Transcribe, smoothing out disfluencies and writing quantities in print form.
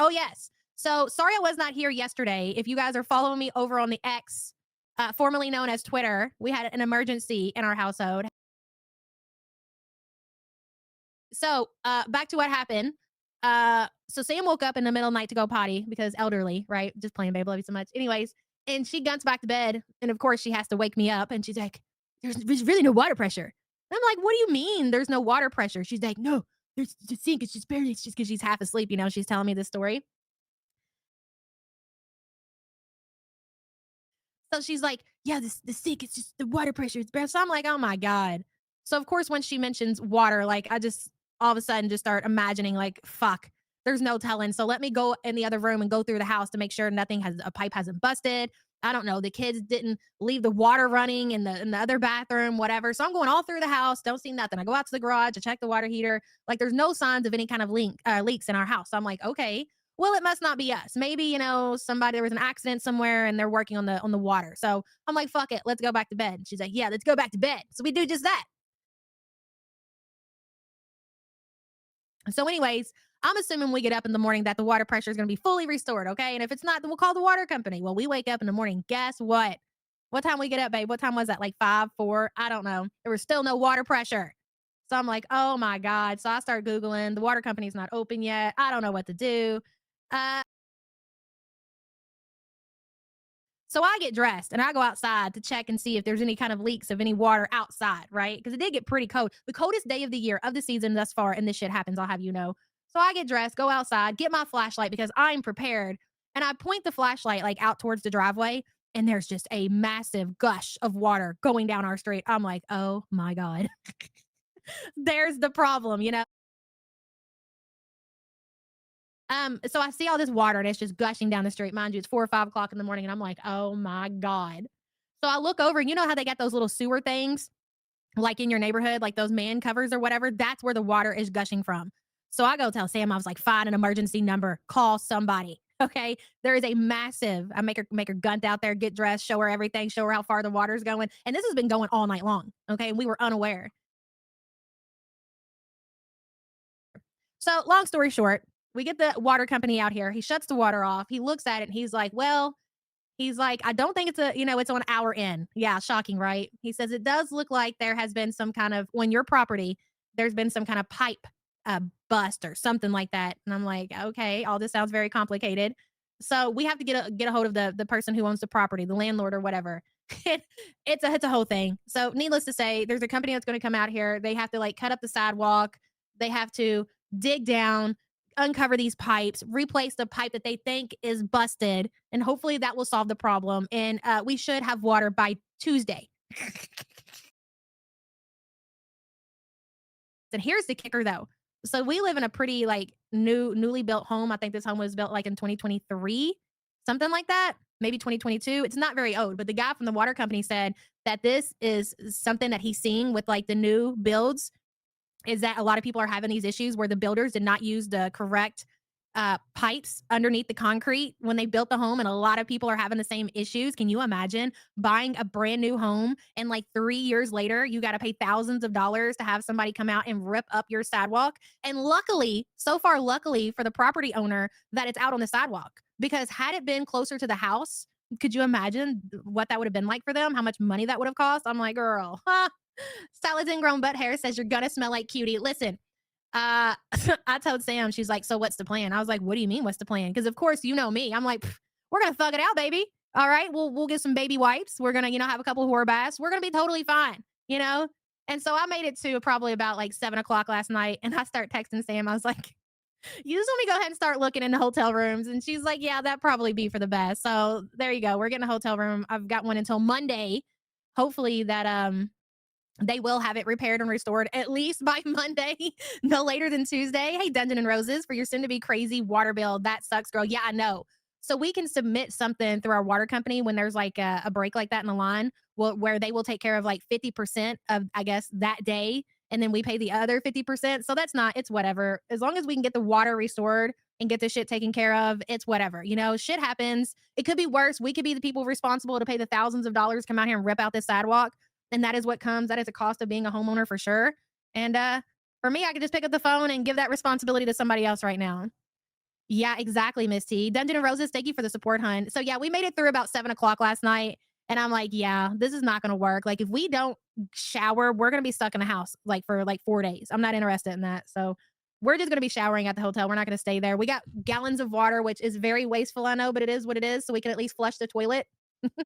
Oh, yes. So sorry I was not here yesterday. If you guys are following me over on the X, formerly known as Twitter, we had an emergency in our household. So back to what happened. So Sam woke up in the middle of the night to go potty because elderly, right? Just playing babe, love you so much. Anyways, and she guns back to bed. And of course, she has to wake me up and she's like, there's really no water pressure. And I'm like, what do you mean there's no water pressure? She's like, no, there's the sink. It's just barely, it's just because she's half asleep. She's telling me this story. So she's like, yeah, the sink, it's just the water pressure. It's bad. So I'm like, oh my God. So of course, when she mentions water, like I just all of a sudden just start imagining like, fuck, there's no telling. So let me go in the other room and go through the house to make sure nothing has a pipe hasn't busted. I don't know. The kids didn't leave the water running in the other bathroom, whatever. So I'm going all through the house, don't see nothing. I go out to the garage, I check the water heater. Like there's no signs of any kind of leaks in our house. So I'm like, okay, well, it must not be us. Maybe, somebody there was an accident somewhere and they're working on the water. So I'm like, fuck it, let's go back to bed. And she's like, yeah, let's go back to bed. So we do just that. So, anyways, I'm assuming we get up in the morning that the water pressure is going to be fully restored. Okay. And if it's not, then we'll call the water company. Well, we wake up in the morning. Guess what? What time we get up, babe? What time was that? Like 5, 4? I don't know. There was still no water pressure. So I'm like, oh my God. So I start Googling. The water company's not open yet. I don't know what to do. Uh, So I get dressed and I go outside to check and see if there's any kind of leaks of any water outside, right? Because it did get pretty cold. The coldest day of the year of the season thus far, and this shit happens, I'll have you know. So I get dressed, go outside, get my flashlight because I'm prepared. And I point the flashlight like out towards the driveway, and there's just a massive gush of water going down our street. I'm like, oh my God, there's the problem. So I see all this water and it's just gushing down the street. Mind you, it's 4 or 5 o'clock in the morning, and I'm like, oh my God. So I look over, and you know how they got those little sewer things, like in your neighborhood, like those man covers or whatever? That's where the water is gushing from. So I go tell Sam, I was like, find an emergency number, call somebody. Okay. There is a massive, I make her gunt out there, get dressed, show her everything, show her how far the water's going. And this has been going all night long. Okay. And we were unaware. So long story short, we get the water company out here. He shuts the water off. He looks at it and he's like, well, he's like, I don't think it's on our end. Yeah, shocking, right? He says it does look like there has been some kind of, on your property, there's been some kind of pipe bust or something like that. And I'm like, okay, all this sounds very complicated. So we have to get a hold of the person who owns the property, the landlord or whatever. It's a whole thing. So needless to say, there's a company that's going to come out here. They have to like cut up the sidewalk. They have to dig down, uncover these pipes, replace the pipe that they think is busted, and hopefully that will solve the problem. And we should have water by Tuesday. And here's the kicker, though. So we live in a pretty like newly built home. I think this home was built like in 2023, something like that. Maybe 2022. It's not very old, but the guy from the water company said that this is something that he's seeing with like the new builds, is that a lot of people are having these issues where the builders did not use the correct pipes underneath the concrete when they built the home, and a lot of people are having the same issues. Can you imagine buying a brand new home and like 3 years later you got to pay thousands of dollars to have somebody come out and rip up your sidewalk? And luckily, so far, luckily for the property owner, that it's out on the sidewalk, because had it been closer to the house, could you imagine what that would have been like for them? How much money that would have cost? I'm like, girl, huh? Salads ingrown butt hair says you're gonna smell like cutie. Listen, I told Sam, she's like, so what's the plan? I was like, what do you mean, what's the plan? Because of course, you know me. I'm like, we're gonna thug it out, baby. All right, we'll get some baby wipes. We're gonna, have a couple of horror baths. We're gonna be totally fine. And so I made it to probably about like 7 o'clock last night, and I start texting Sam. I was like, you just want me to go ahead and start looking in the hotel rooms? And she's like, yeah, that'd probably be for the best. So there you go. We're getting a hotel room. I've got one until Monday. Hopefully that they will have it repaired and restored at least by Monday, no later than Tuesday. Hey, Dungeon and Roses, for your soon to be crazy water bill. That sucks, girl. Yeah, I know. So we can submit something through our water company when there's like a break like that in the line, where they will take care of like 50% of, I guess, that day. And then we pay the other 50%. So it's whatever. As long as we can get the water restored and get this shit taken care of, it's whatever. Shit happens. It could be worse. We could be the people responsible to pay the thousands of dollars, come out here and rip out this sidewalk. And that is what comes. That is a cost of being a homeowner for sure. And for me, I could just pick up the phone and give that responsibility to somebody else right now. Yeah, exactly, Miss T. Dungeon and Roses, thank you for the support, hun. So yeah, we made it through about 7 o'clock last night. And I'm like, yeah, this is not gonna work. Like, if we don't shower, we're gonna be stuck in the house like for like 4 days. I'm not interested in that. So we're just gonna be showering at the hotel. We're not gonna stay there. We got gallons of water, which is very wasteful, I know, but it is what it is. So we can at least flush the toilet.